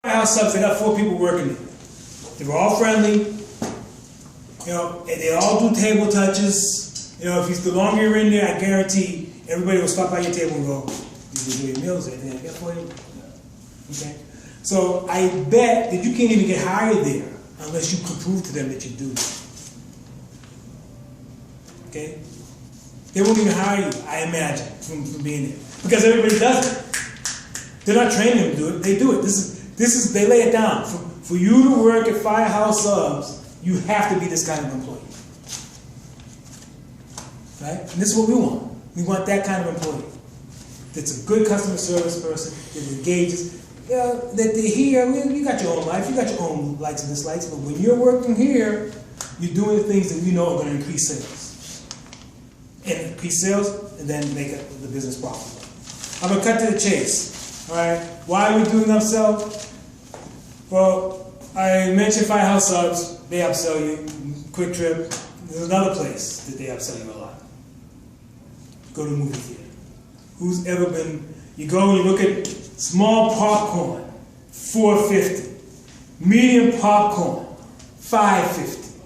House subs, they got 4 people working there. They were all friendly, you know, and they all do table touches. You know, the longer you're in there, I guarantee everybody will stop by your table and go, "Did you do your meals? Anything I get for you?" Okay. So I bet that you can't even get hired there unless you can prove to them that you do that. Okay? They won't even hire you, I imagine, from being there. Because everybody does it. They're not training them to do it, they do it. They lay it down. For you to work at Firehouse Subs, you have to be this kind of employee. Right? And this is what we want. We want that kind of employee. That's a good customer service person, that engages. That they're here, you got your own life, you got your own likes and dislikes, but when you're working here, you're doing the things that we know are going to increase sales. And increase sales, and then make the business profitable. I'm going to cut to the chase. All right, why are we doing upsell? Well, I mentioned Firehouse Subs, they upsell you. Quick Trip, there's another place that they upsell you a lot. Go to a movie theater. Who's ever been, you go and you look at small popcorn, $4.50. Medium popcorn, $5.50.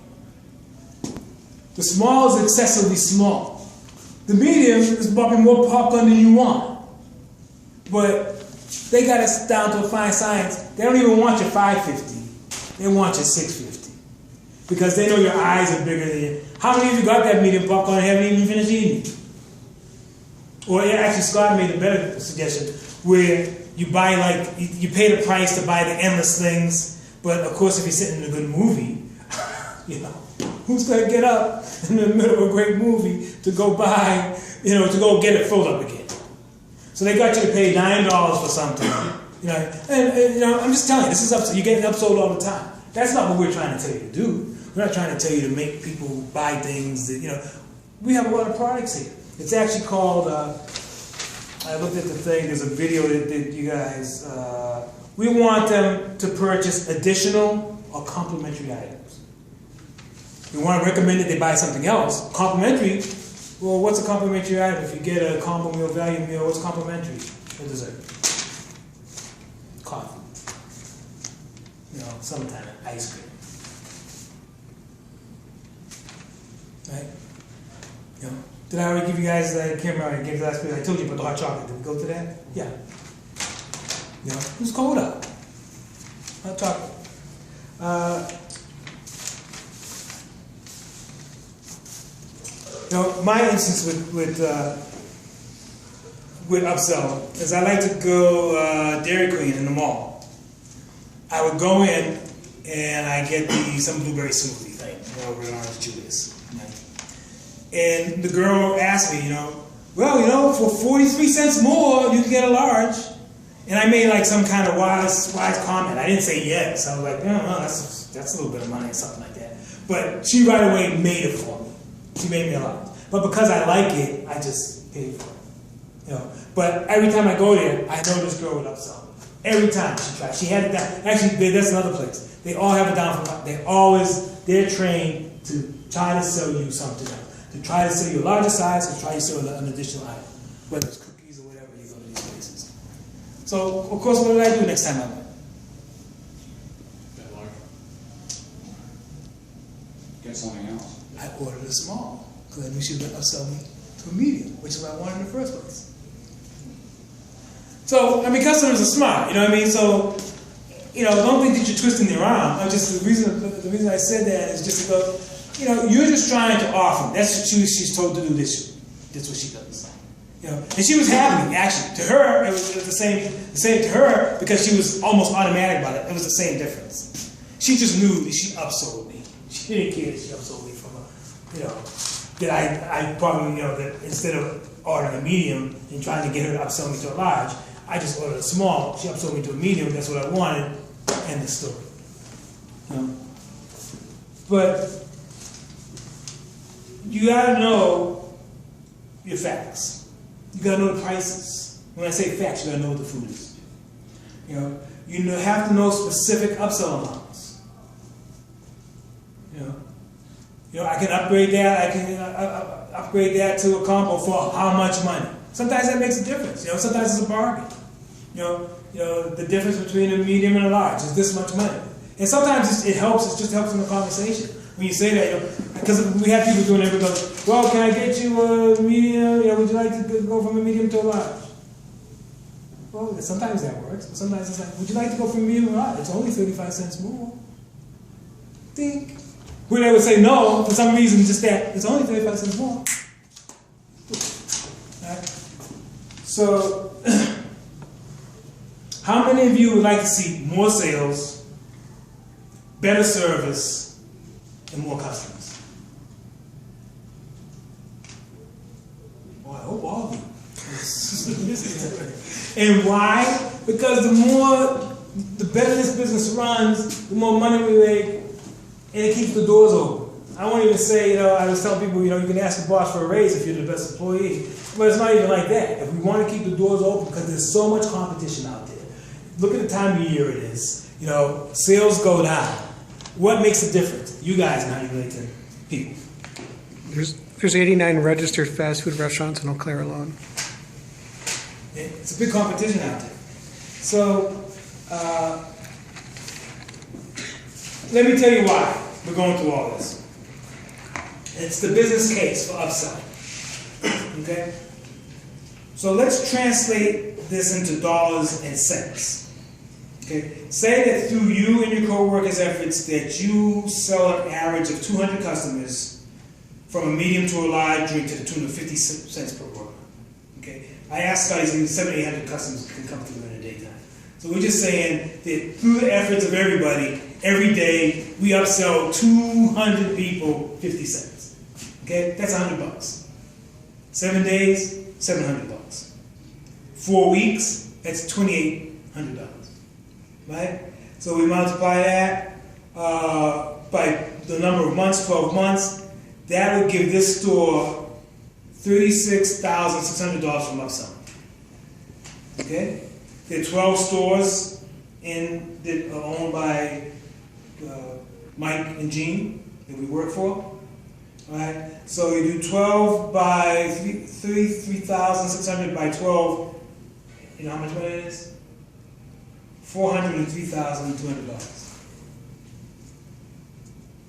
The small is excessively small. The medium is probably more popcorn than you want. But they got us down to a fine science. They don't even want your $5.50. They want your $6.50. Because they know your eyes are bigger than you. How many of you got that medium popcorn and haven't even finished eating it? Or yeah, actually Scott made a better suggestion where you buy you pay the price to buy the endless things, but of course if you're sitting in a good movie, you know, who's going to get up in the middle of a great movie to go buy, you know, to go get it filled up again? So they got you to pay $9 for something, you know, and you know, I'm just telling you, this is upsold. You're getting upsold all the time. That's not what we're trying to tell you to do. We're not trying to tell you to make people buy things that, you know, we have a lot of products here. It's actually called, I looked at the thing, there's a video that you guys, we want them to purchase additional or complementary items. We want to recommend that they buy something else. Complementary, well, what's a complementary item? If you get a combo meal, value meal, what's complementary for dessert? Coffee. You know, sometime ice cream. Right? You know, did I already give you guys, I can't remember, I gave you last week, I told you about the hot chocolate. Did we go to that? Yeah. You know, who's cold up? Hot chocolate. You know, my instance with upsell is I like to go Dairy Queen in the mall. I would go in and I get some blueberry smoothie thing, whatever an orange juice. And the girl asked me, you know, well, you know, for 43 cents more, you can get a large. And I made like some kind of wise comment. I didn't say yes. I was like, that's a little bit of money or something like that. But she right away made it for me. She made me a large. But because I like it, I just paid for it. You know. But every time I go there, I know this girl would upsell. Every time she tries. She had it down. Actually, that's another place. They all have it down for they're trained to try to sell you something else. To try to sell you a larger size, or try to sell an additional item, whether it's cookies or whatever, you go to these places. So, of course, what did I do next time I went? Get large. Get something else. I ordered a small, because I knew she was going to upsell me to a medium, which is what I wanted in the first place. So, I mean, customers are smart, you know what I mean? So, you know, don't think that you're twisting their arm. The reason I said that is just to go, you know, you're just trying to offer. That's what she's told to do this. That's what she does. You know, and she was happy, actually. To her, it was the same to her because she was almost automatic about it. It was the same difference. She just knew that she upsold me. She didn't care that she upsold me from a, you know, that I probably, you know, that instead of ordering a medium and trying to get her to upsell me to a large, I just ordered a small. She upsold me to a medium. That's what I wanted. End the story. You know? But you gotta know your facts. You gotta know the prices. When I say facts, you gotta know what the food is. You have to know specific upsell amounts. You know, I can upgrade that. I can upgrade that to a combo for how much money. Sometimes that makes a difference. You know, sometimes it's a bargain. You know, the difference between a medium and a large is this much money. And sometimes it helps. It just helps in the conversation when you say that. Because we have people doing everything. Well, can I get you a medium? Would you like to go from a medium to a large? Well, sometimes that works. But sometimes it's like, would you like to go from medium to large? It's only 35 cents more. Think. Where they would say no for some reason, just that it's only 35 cents more. Right? So, how many of you would like to see more sales, better service, and more customers? Well, I hope all of you. And why? Because the better this business runs, the more money we make, and it keeps the doors open. I won't even say, I was telling people, you can ask the boss for a raise if you're the best employee. But it's not even like that. If we want to keep the doors open, because there's so much competition out there. Look at the time of year it is. Sales go down. What makes a difference? You guys and how you relate to people. There's 89 registered fast food restaurants in Eau Claire alone. It's a big competition out there. So, let me tell you why we're going through all this. It's the business case for upselling. Okay? So let's translate this into dollars and cents. Okay? Say that through you and your co-workers' efforts that you sell an average of 200 customers from a medium to a large drink to the tune of 50 cents per order. Okay? I asked guys, 700, 800 customers can come through in a daytime. So we're just saying that through the efforts of everybody, every day we upsell 200 people 50 cents. Okay, that's $100. 7 days, $700. 4 weeks, that's $2,800. Right? So we multiply that by the number of months, 12 months. That would give this store $36,600 from upselling. Okay? There are 12 stores that are owned by Mike and Jean that we work for. All right? So you do 12 by 33,600 by 12. You know how much money it is? $403,200.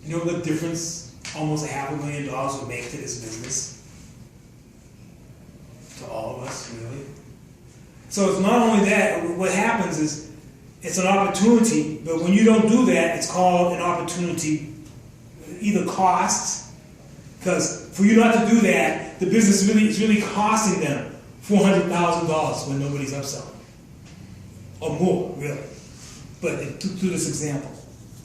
You know what difference almost $500,000 would make to this business? To all of us, really. So it's not only that, what happens is it's an opportunity, but when you don't do that, it's called an opportunity, either costs, because for you not to do that, the business is really costing them $400,000 when nobody's upselling. Or more, really. But through this example.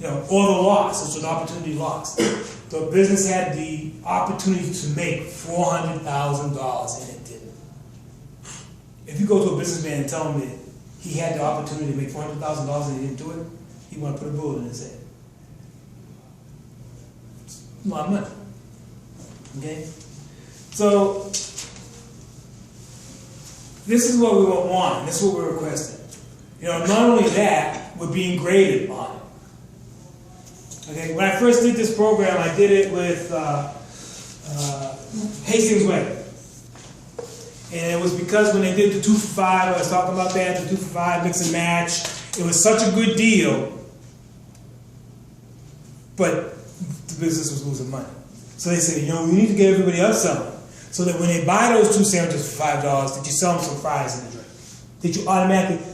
Or the loss, it's an opportunity loss. The business had the opportunity to make $400,000 and it didn't. If you go to a businessman and tell him that he had the opportunity to make $400,000 and he didn't do it, he want to put a bullet in his head. It's a lot of money. Okay? So, this is what we want. This is what we're requesting. Not only that, we're being graded on it. Okay? When I first did this program, I did it with Hastings Way. And it was because when they did the 2 for 5, I was talking about that, the 2 for 5 mix and match. It was such a good deal, but the business was losing money. So they said, we need to get everybody upselling. So that when they buy those 2 sandwiches for $5, that you sell them some fries and a drink. That you automatically,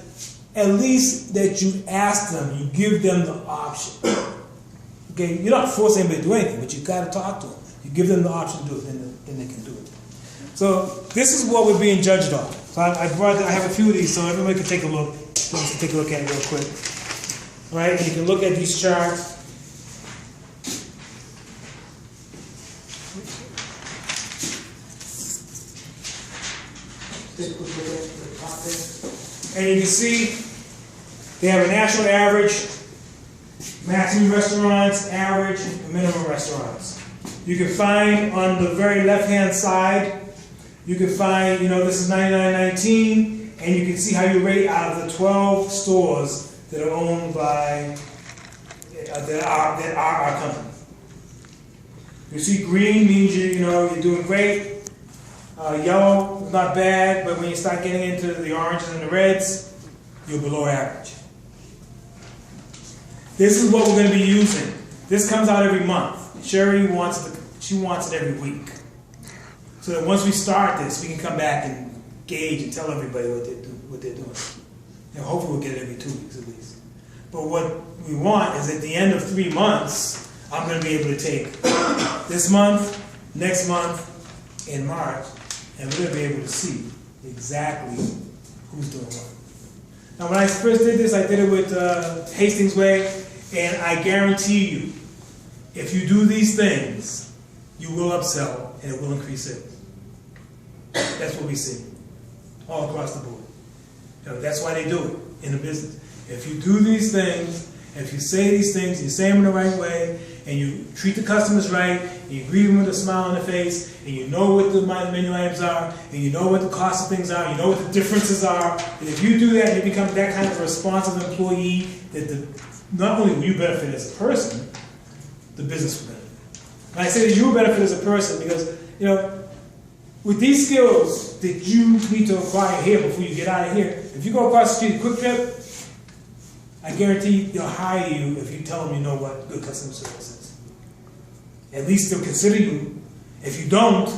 at least that you ask them, you give them the option. Okay, you're not forcing anybody to do anything, but you got to talk to them. You give them the option to do it, then they can do it. So this is what we're being judged on. So I have a few of these, so everybody can take a look. Let's take a look at it real quick. All right, and you can look at these charts. And you can see they have a national average, maximum restaurants, average, and minimum restaurants. You can find on the very left-hand side, you can find, this is 99.19, and you can see how you rate out of the 12 stores that are owned by, that are our company. You see green means you're doing great. Yellow is not bad, but when you start getting into the oranges and the reds, you're below average. This is what we're going to be using. This comes out every month. Sherry wants it every week. So that once we start this, we can come back and gauge and tell everybody what they're doing. And hopefully we'll get it every 2 weeks at least. But what we want is at the end of 3 months, I'm going to be able to take this month, next month, in March, and we're going to be able to see exactly who's doing what. Now, when I first did this, I did it with Hastings Way, and I guarantee you, if you do these things, you will upsell and it will increase sales. That's what we see all across the board. You know, that's why they do it in the business. If you do these things, if you say these things, you say them in the right way, and you treat the customers right, and you greet them with a smile on the face, and you know what the menu items are, and you know what the cost of things are, you know what the differences are, and if you do that, you become that kind of a responsive employee that not only will you benefit as a person, the business will benefit. And I say that you will benefit as a person because, you know, with these skills that you need to acquire here before you get out of here, if you go across the street, Quick Trip, I guarantee they'll hire you if you tell them you know what good customer service is. At least they'll consider you. If you don't,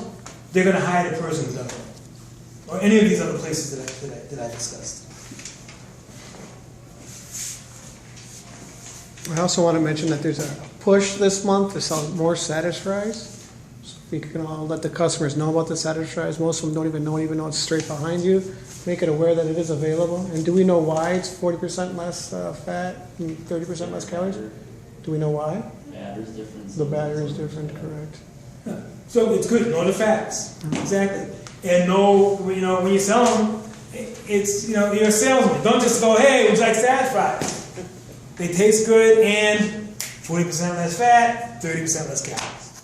they're going to hire the person who does it. Or any of these other places that I discussed. I also want to mention that there's a push this month to sell more Satisfries. So if you can all let the customers know about the Satisfries. Most of them don't even know it's straight behind you. Make it aware that it is available. And do we know why it's 40% less fat and 30% less calories? Do we know why? Batter's different. The batter is different, correct. Yeah. So it's good. Know the facts. Exactly. And know, you know, when you sell them, it's, you know, you're a salesman. Don't just go, hey, would you like Satisfries? They taste good and 40% less fat, 30% less calories.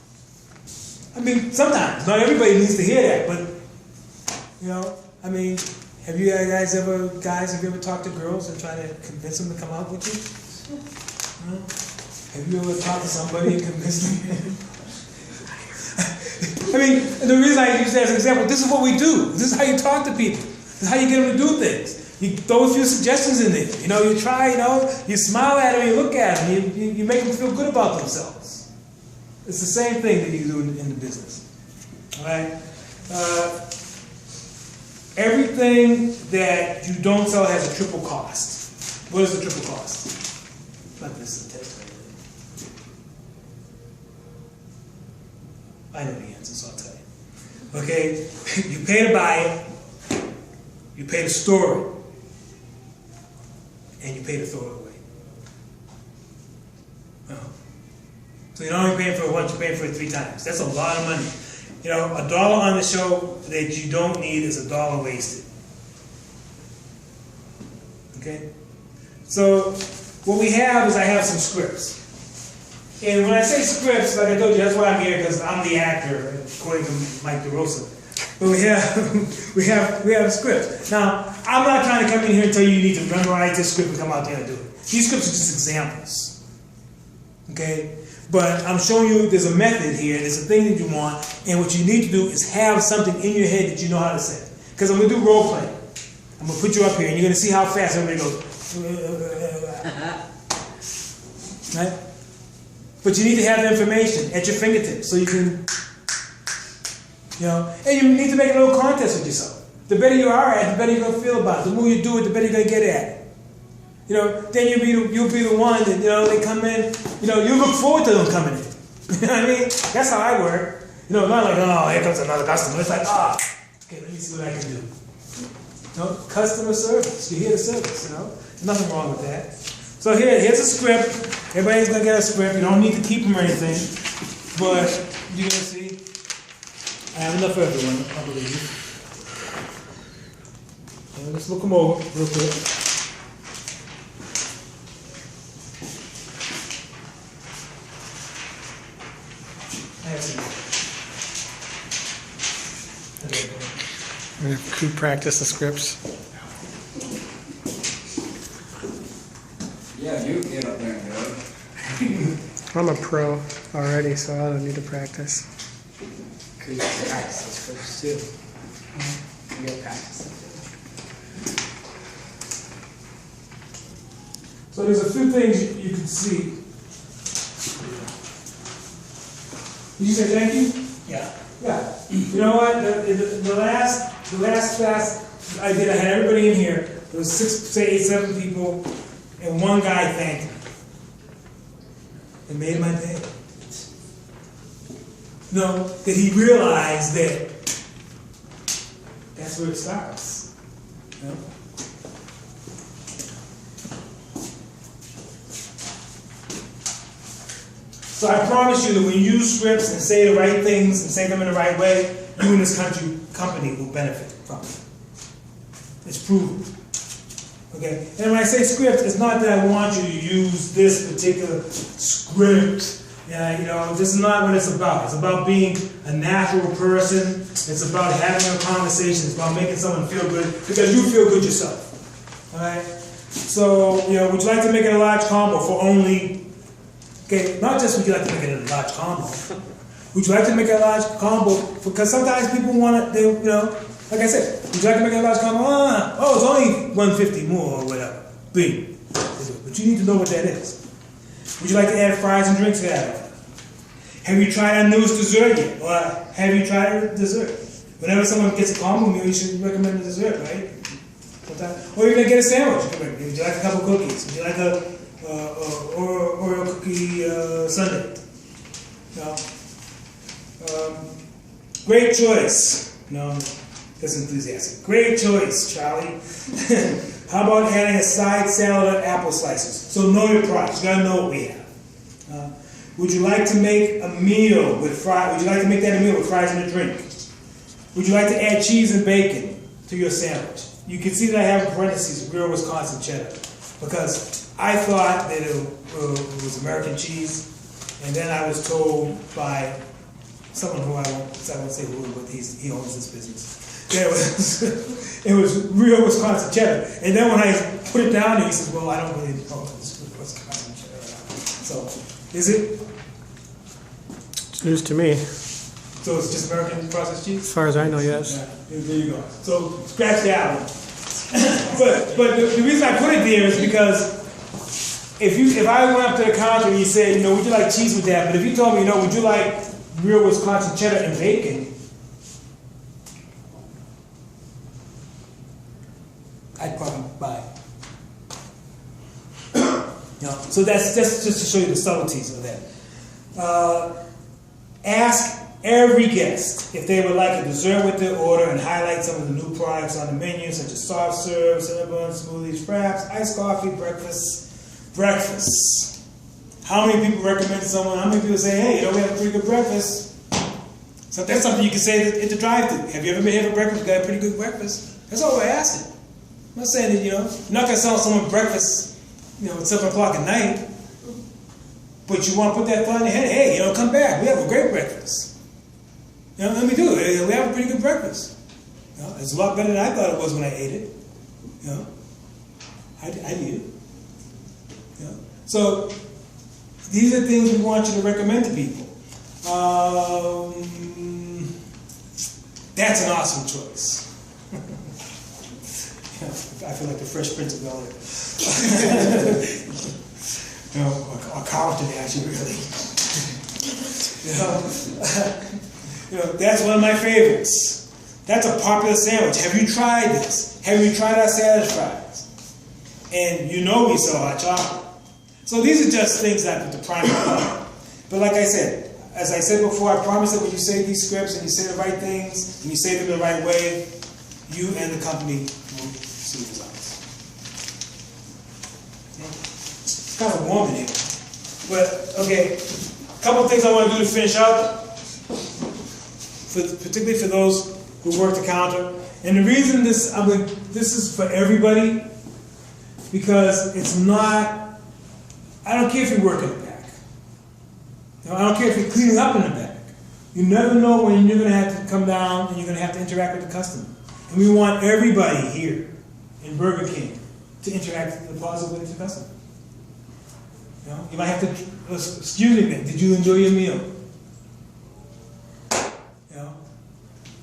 I mean, sometimes. Not everybody needs to hear that, but, you know, I mean, have you guys ever talked to girls and tried to convince them to come out with you? No? Have you ever talked to somebody and convinced them? I mean, the reason I use that as an example, this is what we do. This is how you talk to people. This is how you get them to do things. You throw a few suggestions in there. You know, you try, you know, you smile at them, you look at them, you make them feel good about themselves. It's the same thing that you do in the business. All right? Everything that you don't sell has a triple cost. What is the triple cost? Not this is a text right here. I know the answer, so I'll tell you. Okay? You pay to buy it, you pay to store it, and you pay to throw it away. So you're not only paying for it once, you're paying for it 3 times. That's a lot of money. You know, $1 on the show that you don't need is $1 wasted. Okay? So what we have is I have some scripts. And when I say scripts, like I told you, that's why I'm here, because I'm the actor, according to Mike DeRosa. But we have scripts. Now, I'm not trying to come in here and tell you need to memorize this script and come out there and do it. These scripts are just examples. Okay? But I'm showing you there's a method here, there's a thing that you want, and what you need to do is have something in your head that you know how to say. Because I'm going to do role playing. I'm going to put you up here, and you're going to see how fast everybody goes. Right? But you need to have the information at your fingertips so you can, you know, and you need to make a little contest with yourself. The better you are at it, the better you're going to feel about it. The more you do it, the better you're going to get at it. You know, then you'll be the one that, you know, they come in, you know, you look forward to them coming in. You know what I mean? That's how I work. You know, not like, oh, here comes another customer. It's like, okay, let me see what I can do. You know, customer service. You're here to service, you know. There's nothing wrong with that. So here's a script. Everybody's going to get a script. You don't need to keep them or anything. But you're going to see. I have enough for everyone, I believe. So let's look them over real quick. We practice the scripts. Yeah, you get up there and do it. I'm a pro already, so I don't need to practice. Because you practice those scripts too. You gotta practice them too. So there's a few things you can see. Did you say thank you? Yeah. Yeah. You know what? The last class I did, I had everybody in here. There was 7 people, and one guy thanked me. It made my day. No, that he realized that that's where it starts. You know? So I promise you that when you use scripts and say the right things and say them in the right way, you and this company will benefit from it. It's proven. Okay? And when I say script, it's not that I want you to use this particular script. You know, this is not what it's about. It's about being a natural person. It's about having a conversation. It's about making someone feel good because you feel good yourself. All right? So, you know, would you like to make it a large combo for only... Okay, not just would you like to make it a large combo. Would you like to make it a large combo? Because sometimes people want to, you know, like I said, would you like to make it a large combo? Oh, it's only 150 more or whatever. Boom. But you need to know what that is. Would you like to add fries and drinks to that? Have you tried our newest dessert yet? Or have you tried a dessert? Whenever someone gets a combo meal, you should recommend a dessert, right? Sometimes. Or you're going to get a sandwich. Would you like a couple cookies? Would you like a Oreo cookie sundae? No. Great choice. No, that's enthusiastic. Great choice, Charlie. How about adding a side salad of apple slices? So know your products. You gotta know what we have. Would you like to make a meal with fries? Would you like to make that a meal with fries and a drink? Would you like to add cheese and bacon to your sandwich? You can see that I have in parentheses real Wisconsin cheddar because I thought that it was American cheese, and then I was told by someone who I won't say who, but he owns this business. It was real Wisconsin cheddar. And then when I put it down there, he says, well, I don't really know if it's Wisconsin cheddar. So, is it? It's news to me. So it's just American processed cheese? As far as I know, yes. Yeah, there you go. So scratch that one. but the reason I put it there is because if I went up to the counter and you said, you know, would you like cheese with that? But if you told me, you know, would you like real Wisconsin cheddar and bacon? I'd probably buy it. You know, so that's just to show you the subtleties of that. Ask every guest if they would like a dessert with their order and highlight some of the new products on the menu, such as soft serve, cinnamon, smoothies, wraps, iced coffee, breakfast. How many people recommend someone? How many people say, hey, you know, we have a pretty good breakfast? So that's something you can say at the drive-thru. Have you ever been here for breakfast? We got a pretty good breakfast. That's all we're asking. I'm not saying that, you know, you're not going to sell someone breakfast, you know, at 7 o'clock at night. But you want to put that thought in your head, hey, you know, come back. We have a great breakfast. You know, let me do it. We have a pretty good breakfast. You know, it's a lot better than I thought it was when I ate it. You know, I eat it. You know? So these are things we want you to recommend to people. That's an awesome choice. You know, I feel like the Fresh Prince of Bel-Air. You know, or Carlton, actually, really. You know, that's one of my favorites. That's a popular sandwich. Have you tried this? Have you tried our salad fries? And you know we sell our chocolate. So these are just things that put the primary on. But like I said, as I said before, I promise that when you say these scripts and you say the right things and you say them the right way, you and the company will see results. It's kind of warm in here. But, okay, a couple of things I want to do to finish up, particularly for those who work the counter. And the reason this is for everybody, because it's not, I don't care if you work in the back. You know, I don't care if you're cleaning up in the back. You never know when you're going to have to come down and you're going to have to interact with the customer. And we want everybody here in Burger King to interact in a positive way with the customer. You know, you might have to, excuse me, man, did you enjoy your meal? You know,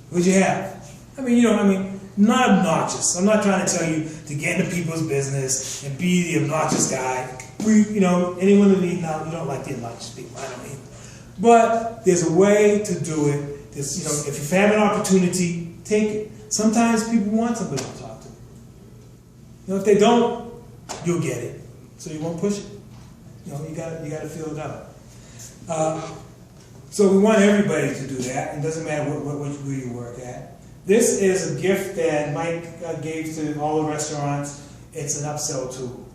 what'd you have? I mean, you know, not obnoxious. I'm not trying to tell you to get into people's business and be the obnoxious guy. Anyone that you don't like the obnoxious people. I don't either. But there's a way to do it. There's, if you have an opportunity, take it. Sometimes people want somebody to talk to. If they don't, you'll get it. So you won't push it. You gotta feel it out. So we want everybody to do that. It doesn't matter where you work at. This is a gift that Mike gave to all the restaurants. It's an upsell tool.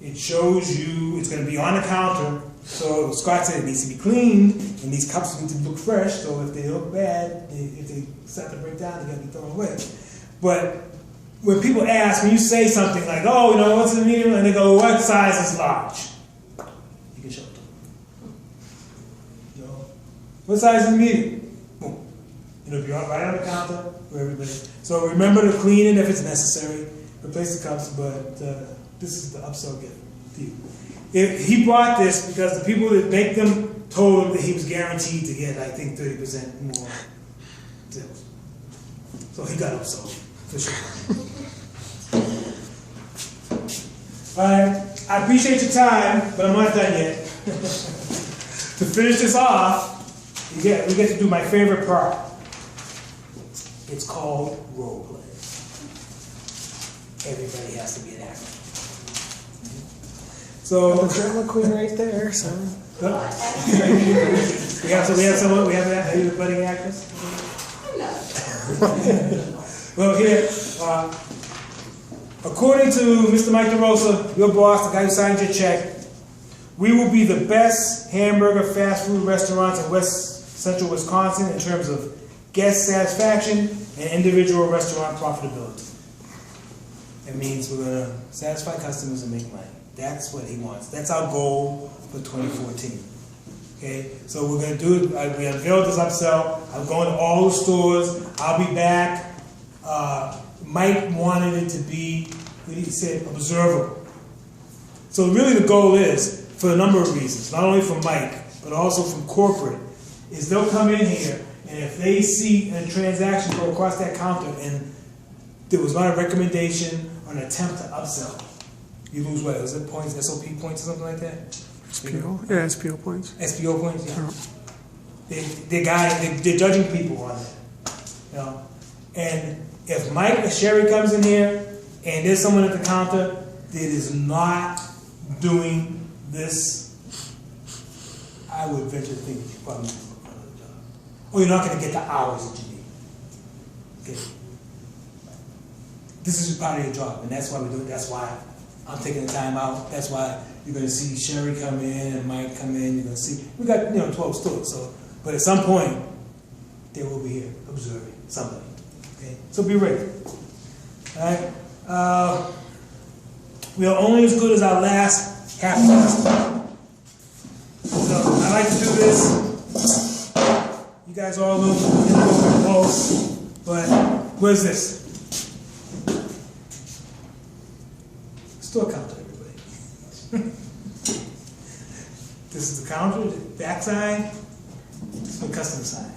It shows you, it's going to be on the counter. So Scott said it needs to be cleaned, and these cups need to look fresh. So if they look bad, if they start to break down, they're going to be thrown away. But when people ask, when you say something like, "Oh, what's the medium?" and they go, "What size is large?" You can show it to them. What size is medium? Boom. It'll be right on the counter for everybody. So remember to clean it if it's necessary. Replace the cups, but this is the upsell gift to you. He brought this because the people that make them told him that he was guaranteed to get, I think, 30% more sales. So he got upsold, for sure. All right, I appreciate your time, but I'm not done yet. To finish this off, we get to do my favorite part. It's called role play. Everybody has to be an actor. So The drama queen right there, so. we have a budding actress. Well, here, according to Mr. Mike DeRosa, your boss, the guy who signed your check, we will be the best hamburger fast food restaurants in West Central Wisconsin in terms of guest satisfaction and individual restaurant profitability. It means we're going to satisfy customers and make money. That's what he wants. That's our goal for 2014. Okay, so we're going to do it. We unveiled this upsell. I'm going to all the stores. I'll be back. Mike wanted it to be, what he said, observable. So really the goal is, for a number of reasons, not only from Mike, but also from corporate, is they'll come in here, and if they see a transaction go across that counter and there was not a recommendation or an attempt to upsell, you lose what? Is it points, SOP points or something like that? SPO, yeah, SPO points. SPO points, yeah. They're judging people on it. And if Mike or Sherry comes in here and there's someone at the counter that is not doing this, I would venture to think you probably need to look for another job. Or you're not going to get the hours that you need. Okay. This is part of your job, and that's why we do it. That's why I'm taking the time out. That's why you're going to see Sherry come in and Mike come in. You're going to see, we got 12 stores. So, but at some point, they will be here observing somebody. Okay, so be ready. All right. We are only as good as our last half customer. So I like to do this. You guys are a little close, but where's this? Store counter, everybody. This is the counter, the back side, this is the customer side.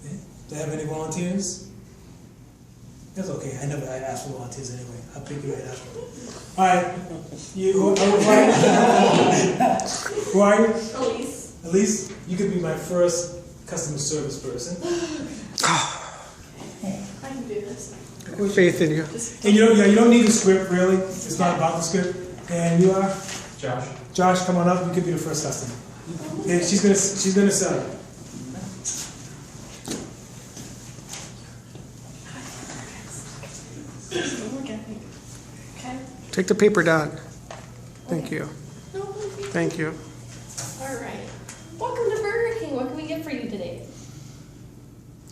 Okay. Do I have any volunteers? That's okay. I asked for volunteers anyway. I'll pick you right up. All right. Who are you? Elise. Elise, you could be my first customer service person. I can do this. Faith in you. And you don't need a script, really. It's not about the script. And you are? Josh. Josh, come on up. You could be the first customer. And she's gonna sell you. Okay. Take the paper down. Thank you. No, Thank you. all right. Welcome to Burger King. What can we get for you today?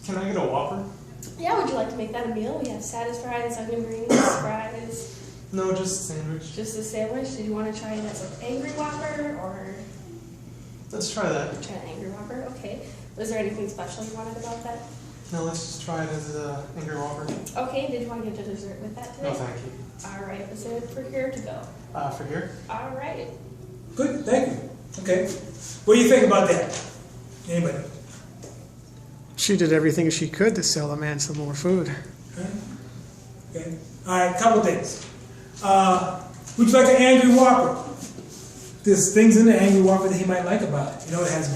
Can I get a Whopper? Yeah, would you like to make that a meal? We have satis fries, onion rings, fries. No, just a sandwich. Just a sandwich. Did you want to try it as an angry Whopper or Let's try that. try an angry Whopper? Okay. Was there anything special you wanted about that? No, let's just try it as an angry Whopper. Okay. Did you want to get a dessert with that today? No, thank you. All right. Was it for here to go? For here? All right. Good, thank you. Okay. What do you think about that? Anybody? She did everything she could to sell the man some more food. Okay. All right, couple things. Would you like an angry Whopper? There's things in the angry Whopper that he might like about it. You know, it has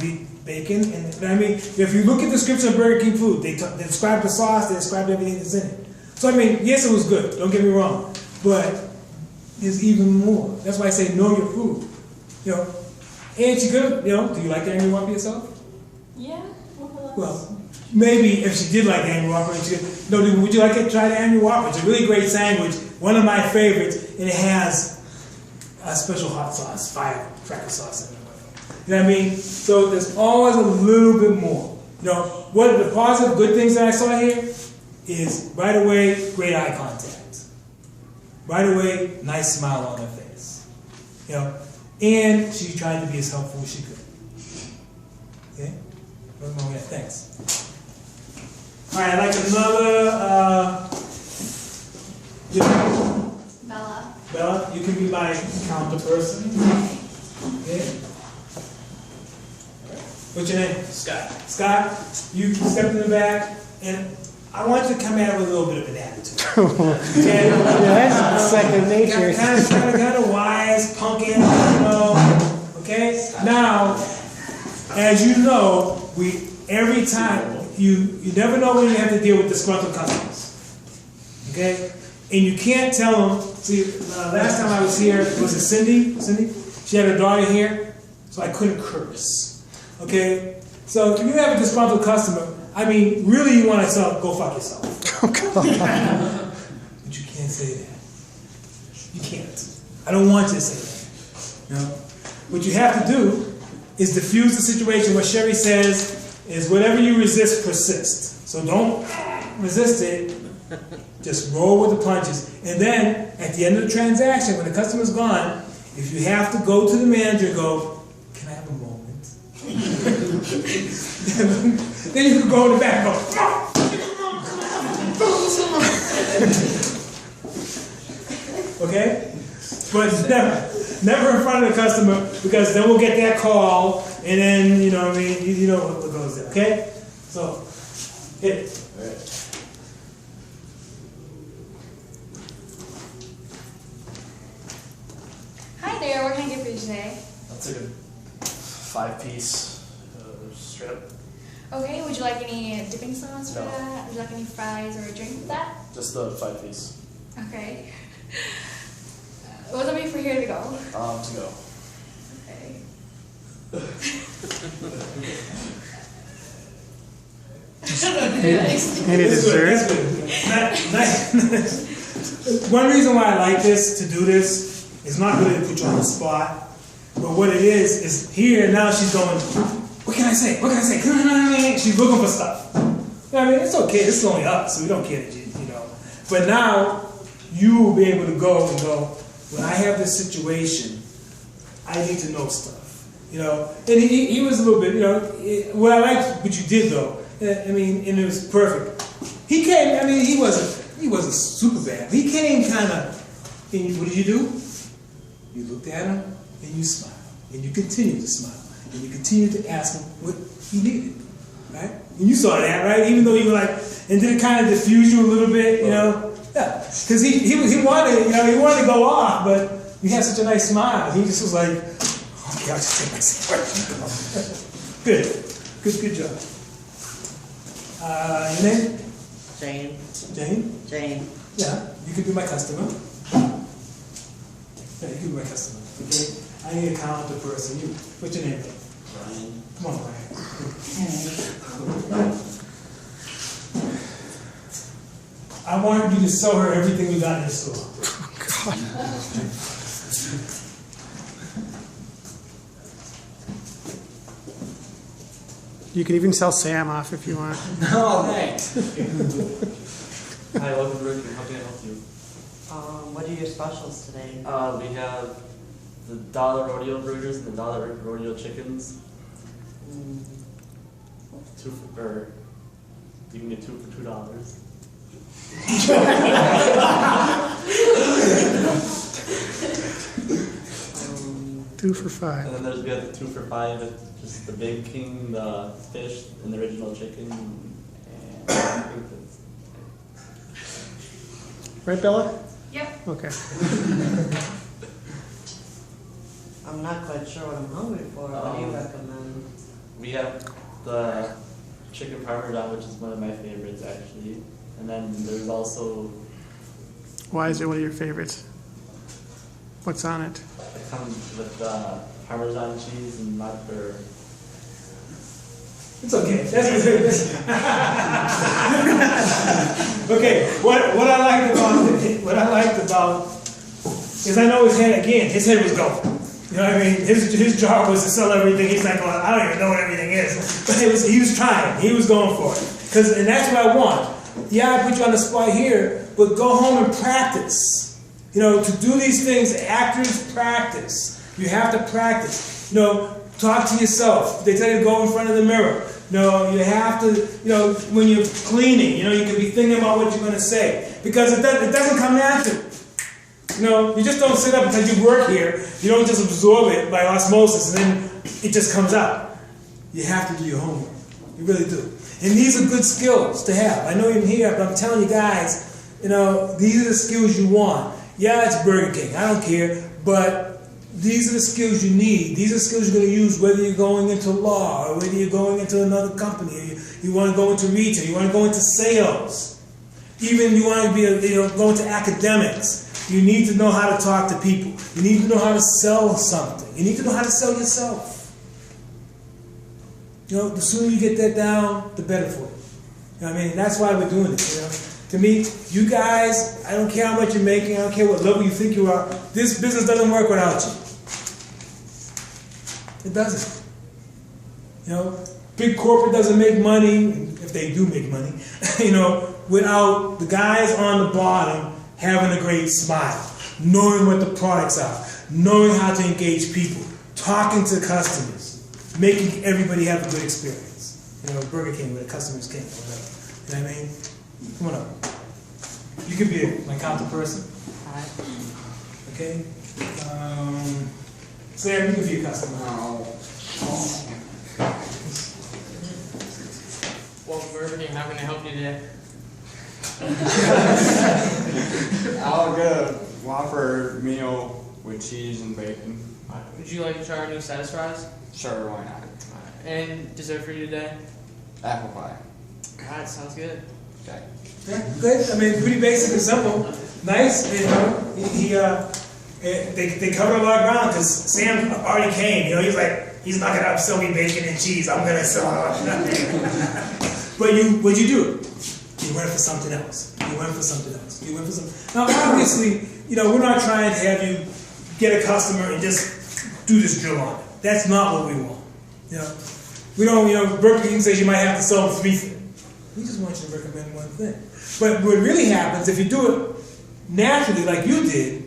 bacon, and I mean, if you look at the description of Burger King food, they describe the sauce, they describe everything that's in it. So I mean, yes, it was good. Don't get me wrong, but there's even more. That's why I say know your food. You know, and she could. You know, do you like the angry Whopper yourself? Yeah. More or less. Well, maybe if she did like the angry Whopper, she could, no, would you like to try the angry Whopper? It's a really great sandwich, one of my favorites, and it has a special hot sauce, firecracker sauce in it. You know what I mean? So there's always a little bit more. You know, what are the positive, good things that I saw here is right away, great eye contact. Right away, nice smile on her face. You know, and she tried to be as helpful as she could. Okay? Thanks. All right, I'd like another, Bella. Bella, you can be my counter person. Okay. What's your name? Scott. Scott, you step in the back, and I want you to come at it with a little bit of an attitude. Okay? Yeah, that's second nature. Kind of wise, pumpkin, you know. Okay? Now, as you know, every time, you never know when you have to deal with disgruntled customers. Okay? And you can't tell them, see, last time I was here, was it Cindy? Cindy? She had her daughter here, so I couldn't curse. Okay? So if you have a disgruntled customer, I mean, really you want to tell, go fuck yourself. Oh, God. But you can't say that. You can't. I don't want you to say that. You know? What you have to do is diffuse the situation. What Sherry says is whatever you resist, persist. So don't resist it. Just roll with the punches. And then, at the end of the transaction, when the customer's gone, if you have to go to the manager and go, can I have a moment? Then you can go in the back and go, okay? But never in front of the customer, because then we'll get that call, and then, you know what I mean, you know what goes there, okay? So, hit it. Hi there, what can I get for you today? That's a good 5-piece strip. Okay, would you like any dipping sauce for No. that? Would you like any fries or a drink with that? Just the 5-piece. Okay. What would that be for here to go? To go. Okay. Any dessert? One reason why I like this, to do this, is not really to put you on the spot, but what it is here, now she's going, what can I say? What can I say? She's looking for stuff. I mean, it's okay, this is only us, so we don't care that you know. But now, you will be able to go and go, when I have this situation, I need to know stuff. You know, and he was a little bit, you know, what I liked what you did though, I mean, and it was perfect. He came, I mean, he wasn't super bad. He came kind of, and what did you do? You looked at him, and you smiled, and you continued to smile, and you continued to ask him what he needed, right? And you saw that, right? Even though you were like, and did it kind of diffuse you a little bit, you know? Yeah, because he wanted, you know, he wanted to go off, but you had such a nice smile. He just was like, okay, I'll just take my cigarette. Good job. Your name? Jane. Jane? Jane. Yeah, you could be my customer. Yeah, you could be my customer. Okay? I need a counter person. You, what's your name? Brian. Come on, Brian. I want you to show her everything we got in the store. God. You can even sell Sam off if you want. Oh, thanks. Hi, welcome to Rick. How can I help you? What are your specials today? We have the dollar rodeo burgers and the dollar rodeo chickens. You can get 2 for $2. 2 for $5. And then we have the 2 for $5. It's just the Big King, the fish, and the original chicken. And I think that's Right, Bella? Yep. Okay. I'm not quite sure what I'm hungry for. What do you recommend? We have the chicken parmesan, which is one of my favorites actually. And then there's also, Why is it one of your favorites? What's on it? it comes with Parmesan cheese and or It's okay. Okay. What I liked about is I know his head was going. You know what I mean? His job was to sell everything. He's not going, I don't even know what everything is. But he was trying. He was going for it. And that's what I want. Yeah, I put you on the spot here, but go home and practice. You know, to do these things, actors practice. You have to practice. You know, talk to yourself. They tell you to go in front of the mirror. You know, you have to, you know, when you're cleaning, you know, you can be thinking about what you're going to say. Because it doesn't come natural. You know, you just don't sit up because you work here. You don't just absorb it by osmosis and then it just comes out. You have to do your homework. You really do. And these are good skills to have. I know you're here, but I'm telling you guys, you know, these are the skills you want. Yeah, it's Burger King. I don't care. But these are the skills you need. These are skills you're going to use whether you're going into law or whether you're going into another company. Or you want to go into retail. You want to go into sales. Even you want to be, go into academics. You need to know how to talk to people. You need to know how to sell something. You need to know how to sell yourself. You know, the sooner you get that down, the better for you. You know what I mean? That's why we're doing this, you know. To me, you guys, I don't care how much you're making, I don't care what level you think you are, this business doesn't work without you. It doesn't. You know, big corporate doesn't make money, if they do make money, you know, without the guys on the bottom having a great smile, knowing what the products are, knowing how to engage people, talking to customers, making everybody have a good experience. You know, Burger King where the customers came or whatever. You know what I mean? Come on up. You could be my counter person. Okay? Sam, you can be a customer. Welcome Burger King, how can I help you today? I'll get a Whopper meal with cheese and bacon. Would you like to try our new status fries? Sure, why not? And dessert for you today? Apple pie. Alright, sounds good. Okay. Yeah, good. I mean, pretty basic and simple. Nice. You know, they cover a lot of ground because Sam already came. You know, he's not gonna upsell me bacon and cheese. I'm gonna sell nothing. But what'd you do? You went for something else. You went for something else. You went for something. Now, obviously, you know, we're not trying to have you get a customer and just do this drill on it. That's not what we want. You know, we don't. You know, Burger King says you might have to sell them 3 things. We just want you to recommend one thing. But what really happens if you do it naturally, like you did,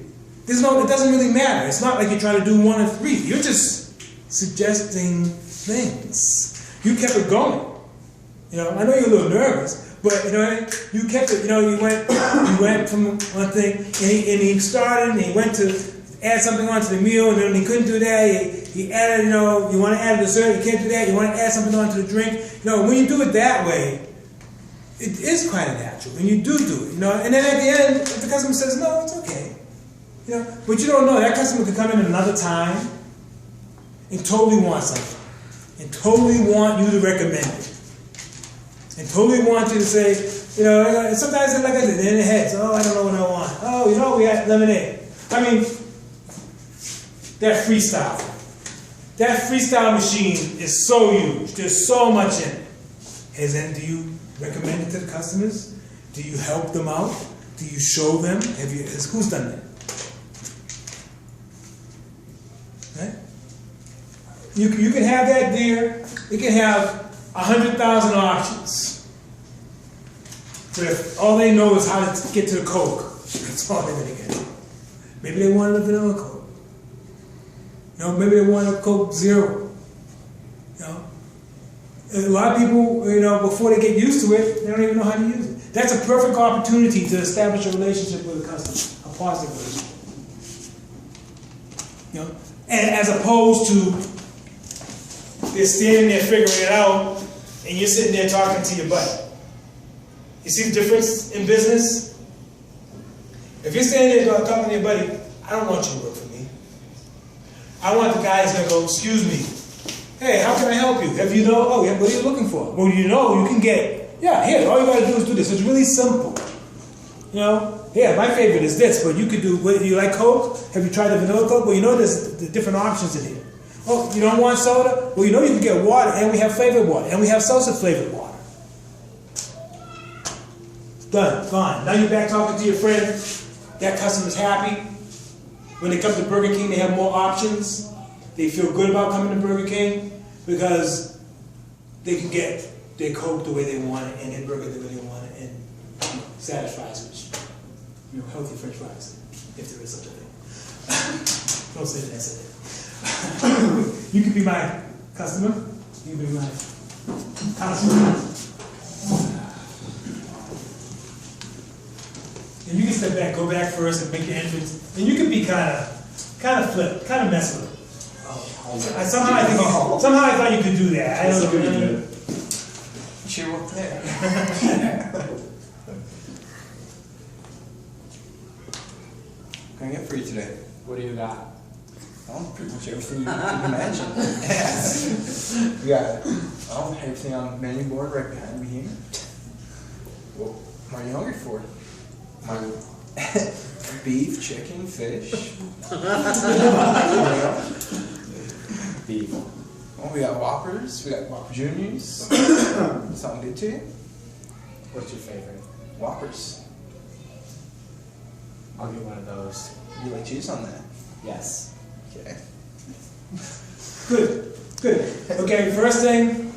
it doesn't really matter. It's not like you're trying to do 1 or 3. You're just suggesting things. You kept it going. You know, I know you're a little nervous. But you know, you kept it. You know, you went from one thing, and he started, and he went to add something onto the meal, and then he couldn't do that. He added, you know, you want to add a dessert, you can't do that. You want to add something onto the drink. You know, when you do it that way, it is quite natural, and you do it. You know, and then at the end, if the customer says no, it's okay. You know, but you don't know that customer could come in another time and totally want something, and totally want you to recommend it. And totally want you to say, you know, sometimes like I said, they're in their heads. Oh, I don't know what I want. Oh, you know, we got lemonade. I mean, that freestyle machine is so huge. There's so much in it. Do you recommend it to the customers? Do you help them out? Do you show them? Who's done that? Right? You can have that there. You can have 100,000 options. But if all they know is how to get to the Coke, that's all they're going to get. Maybe they wanted a vanilla Coke. You know, maybe they want a Coke Zero. You know, and a lot of people, you know, before they get used to it, they don't even know how to use it. That's a perfect opportunity to establish a relationship with a customer, a positive relationship. You know, and as opposed to they're standing there figuring it out, and you're sitting there talking to your buddy. You see the difference in business? If you're standing there talking to your buddy, I don't want you to work for me. I want the guy that's gonna go, excuse me, hey, how can I help you? Have you know, oh, yeah, what are you looking for? Well, you know, you can get it. Yeah, here, all you gotta do is do this. It's really simple. You know, yeah, my favorite is this, but you could do, what, you like Coke? Have you tried the vanilla Coke? Well, you know there's the different options in here. Oh, you don't want soda? Well, you know you can get water, and we have flavored water, and we have salsa flavored water. Done, gone. Now you're back talking to your friend. That customer's happy. When they come to Burger King, they have more options. They feel good about coming to Burger King because they can get their Coke the way they want it and their burger the way they want it, and satisfies, which, healthy French fries, if there is such a thing. Don't say that I said it. You could be my customer. You could be my customer. And you can step back, go back first, and make your entrance. And you can be kind of flip, kind of mess with it. Somehow I thought you could do that. I don't know. Cheer up there. What can I get for you today? What do you got? Well, pretty much everything you can imagine. We got everything on the menu board right behind me here. Well, what are you hungry for? My beef, chicken, fish. Beef. Well, we got Whoppers, we got Whopper Juniors. Something good to you? What's your favorite? Whoppers. I'll get one of those. You like cheese on that? Yes. Okay. Good, good. Okay, first thing,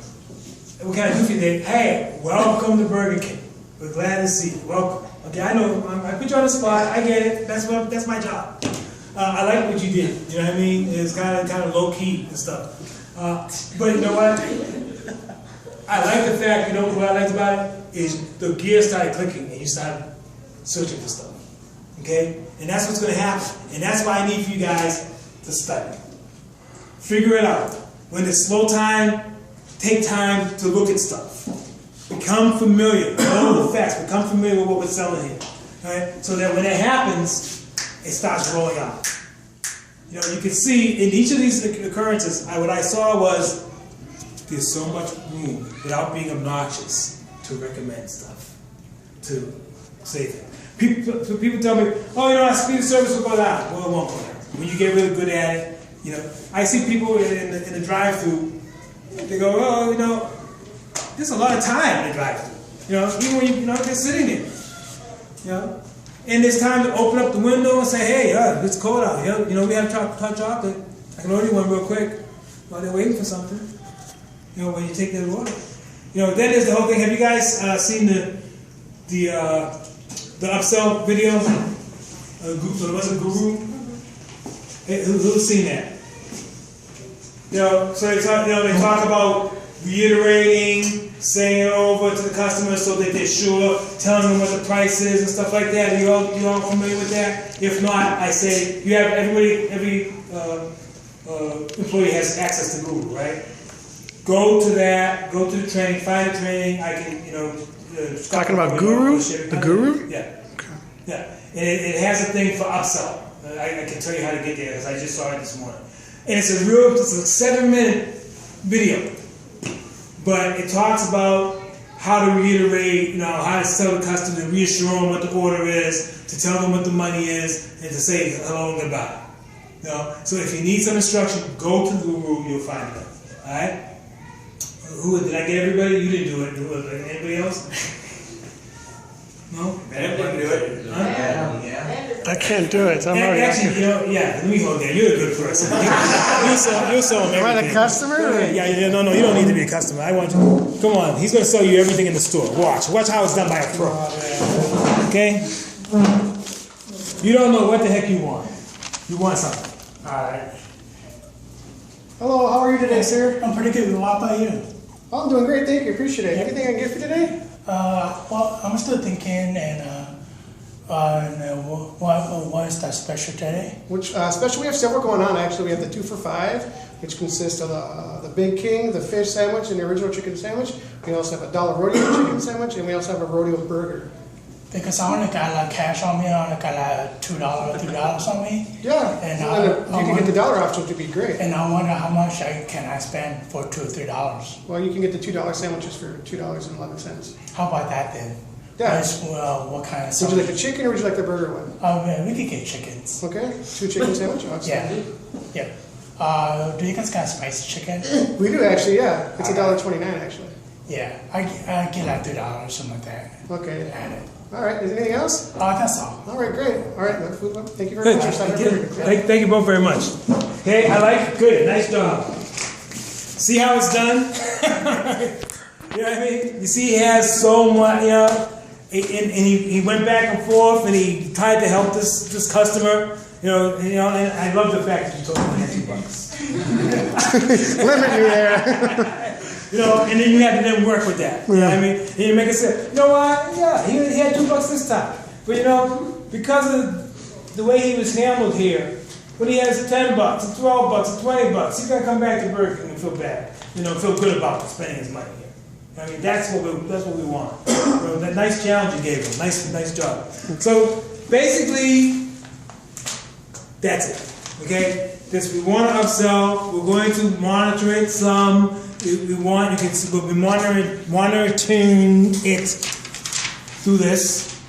what can I do for you today? Hey, welcome to Burger King. We're glad to see you. Welcome. Okay, I know, I put you on the spot. I get it. That's my job. I like what you did. You know what I mean? It's kind of low key and stuff. But you know what? I like the fact. You know what I liked about it is the gears started clicking and you started searching for stuff. Okay, and that's what's going to happen. And that's why I need for you guys to study. Figure it out. When it's slow time, take time to look at stuff. Become familiar. Know the facts. Become familiar with what we're selling here. Right? So that when it happens, it starts rolling out. You know, you can see in each of these occurrences, what I saw was there's so much room without being obnoxious to recommend stuff, to say things. People tell me, oh, you know, our speed of service will go down. Well, it won't go down. When you get really good at it, you know, I see people in the drive-thru, they go, oh, you know, there's a lot of time in the drive-thru. You know, even when they're sitting there. You know, and it's time to open up the window and say, hey, it's cold out here. You know, we have hot chocolate. I can order you one real quick while they're waiting for something. You know, when you take their order. You know, then there's the whole thing. Have you guys seen the upsell video? Was it Guru? Hey, who's seen that? You know, so they talk about reiterating, saying it over to the customer so that they're sure, telling them what the price is and stuff like that. You all familiar with that? If not, I say you have every employee has access to Google, right? Go to that. Go to the training. Find the training. I can Talking about Guru? The Guru? Yeah. Yeah. And it has a thing for upsell. I can tell you how to get there because I just saw it this morning. And it's a 7-minute video. But it talks about how to reiterate, you know, how to tell the customer, to reassure them what the order is, to tell them what the money is, and to say hello and goodbye. You know? So if you need some instruction, go to the Guru, you'll find it. All right? Did I get everybody? You didn't do it. Anybody else? No? Man, didn't do it. Huh? Yeah. I can't do it. I'm already Actually, you know, yeah, let me hold that. You're a good person. You'll sell him everything. Am I the customer? Yeah, no, you don't need to be a customer. I want you. Come on, he's going to sell you everything in the store. Watch how it's done by a pro. Okay? You don't know what the heck you want. You want something. All right. Hello, how are you today, sir? I'm pretty good. What about you? Oh, I'm doing great, thank you. Appreciate it. Anything I can get for you today? Well, I'm still thinking, what is that special today? Which special? We have several going on, actually. We have the 2 for $5, which consists of the Big King, the fish sandwich, and the original chicken sandwich. We also have a $1 rodeo chicken sandwich, and we also have a rodeo burger. Because I only got like cash on me, I only got like $2 or $3 on me. Yeah, And well, if you can get the dollar off, it would be great. And I wonder how much can I spend for $2 or $3. Well, you can get the $2 sandwiches for $2.11. How about that then? Yeah. What kind of Would you like the chicken or would you like the burger one? Oh, man, we could get chickens. Okay, 2 chicken sandwiches. Yeah. Yep. Do you guys got spicy chicken? We do actually, yeah. It's $1.29 actually. Yeah, I get like $3, something like that. Okay. Add it. All right, is there anything else? That's all. All right, great. All right, thank you very much. Thank you both very much. Okay, I like it. Good. Nice job. See how it's done? You know what I mean? You see, he has so much, you know, and he went back and forth, and he tried to help this customer, you know, and I love the fact that you told him he had $2. Limit you there. You know, and then you have to then work with that. You know what I mean? And you make it say, you know what? Yeah, he had $2 this time. But you know, because of the way he was handled here, when he has $10, $12, $20, he's gonna come back to Burger King and feel bad. You know, feel good about spending his money here. I mean, that's what we want. You know, that nice challenge you gave him. Nice job. So basically, that's it. Okay? This we want to upsell. We're going to monitor it some. We'll be monitoring it through this.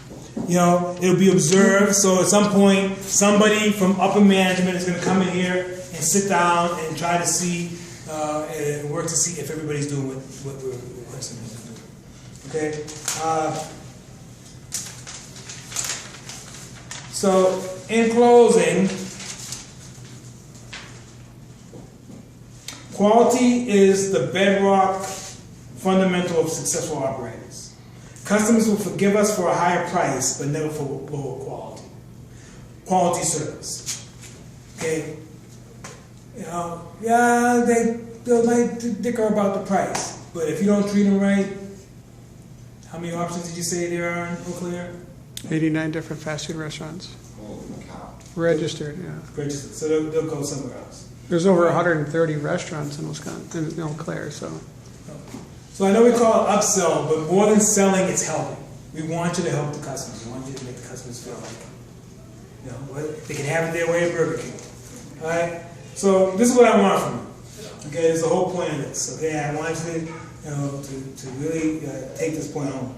You know, it'll be observed. So at some point, somebody from upper management is going to come in here and sit down and try to see and work to see if everybody's doing what we're requesting them to do. Okay. So in closing, quality is the bedrock fundamental of successful operators. Customers will forgive us for a higher price, but never for lower quality. Quality service. Okay? You know, yeah, they'll like to dicker about the price, but if you don't treat them right, how many options did you say there are in Eau Claire? 89 different fast food restaurants. Holy cow. Registered, yeah. Registered, so they'll go somewhere else. There's over 130 restaurants in Wisconsin, in Eau Claire, so. So I know we call it upsell, but more than selling, it's helping. We want you to help the customers. We want you to make the customers feel like, you know, they can have it their way at Burger King. All right. So this is what I want from you. Okay, this is the whole point of this. Okay, I want you to, you know, to really take this point home.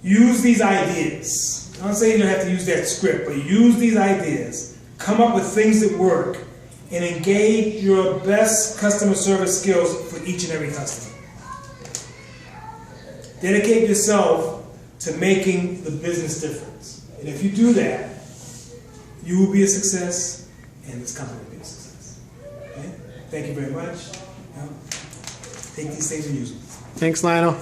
Use these ideas. I'm not saying you don't have to use that script, but use these ideas. Come up with things that work, and engage your best customer service skills for each and every customer. Dedicate yourself to making the business difference. And if you do that, you will be a success, and this company will be a success. Okay? Thank you very much. Now, take these things and use them. Thanks, Lionel.